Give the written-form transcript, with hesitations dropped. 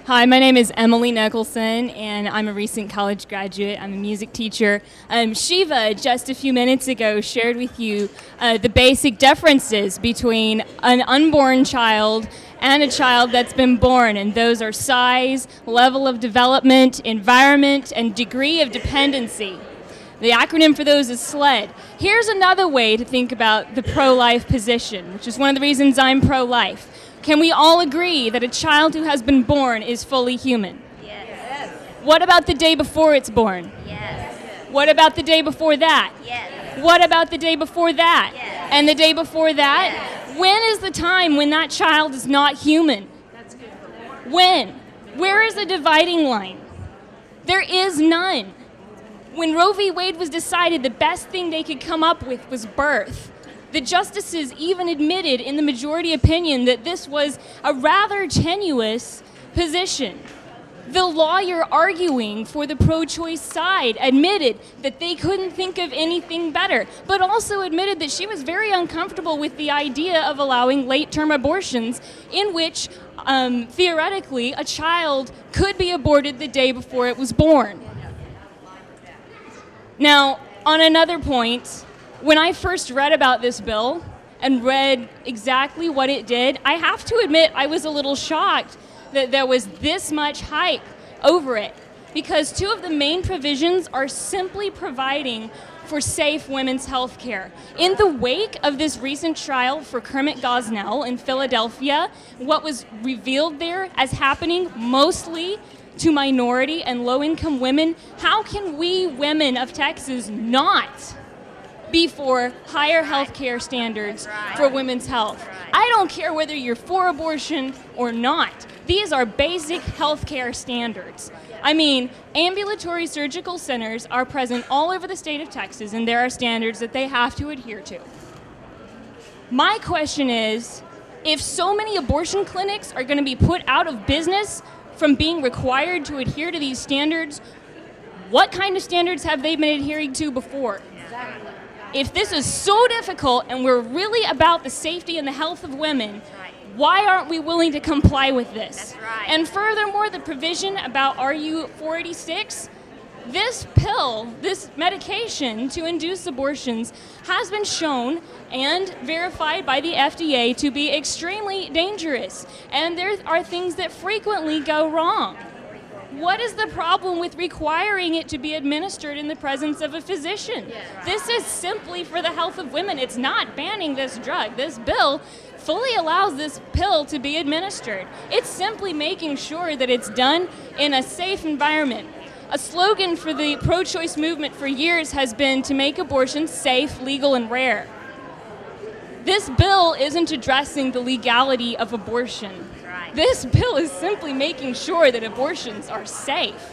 Hi, my name is Emily Nicholson, and I'm a recent college graduate. I'm a music teacher. Shiva, just a few minutes ago, shared with you the basic differences between an unborn child and a child that's been born, and those are size, level of development, environment, and degree of dependency. The acronym for those is SLED. Here's another way to think about the pro-life position, which is one of the reasons I'm pro-life. Can we all agree that a child who has been born is fully human? Yes. What about the day before it's born? Yes. What about the day before that? Yes. What about the day before that? Yes. And the day before that? Yes. When is the time when that child is not human? When? Where is the dividing line? There is none. When Roe v. Wade was decided, the best thing they could come up with was birth. The justices even admitted in the majority opinion that this was a rather tenuous position. The lawyer arguing for the pro-choice side admitted that they couldn't think of anything better, but also admitted that she was very uncomfortable with the idea of allowing late-term abortions in which, theoretically, a child could be aborted the day before it was born. Now, on another point, when I first read about this bill and read exactly what it did, I have to admit I was a little shocked that there was this much hype over it, because two of the main provisions are simply providing for safe women's health care. In the wake of this recent trial for Kermit Gosnell in Philadelphia, what was revealed there as happening mostly to minority and low-income women, how can we women of Texas not be for higher health care standards for women's health? I don't care whether you're for abortion or not. These are basic health care standards. I mean, ambulatory surgical centers are present all over the state of Texas, and there are standards that they have to adhere to. My question is, if so many abortion clinics are going to be put out of business from being required to adhere to these standards, what kind of standards have they been adhering to before? Exactly. If this is so difficult and we're really about the safety and the health of women, why aren't we willing to comply with this? That's right. And furthermore, the provision about RU 486, this pill, this medication to induce abortions has been shown and verified by the FDA to be extremely dangerous. And there are things that frequently go wrong. What is the problem with requiring it to be administered in the presence of a physician? This is simply for the health of women. It's not banning this drug. This bill fully allows this pill to be administered. It's simply making sure that it's done in a safe environment. A slogan for the pro-choice movement for years has been to make abortions safe, legal, and rare. This bill isn't addressing the legality of abortion. This bill is simply making sure that abortions are safe.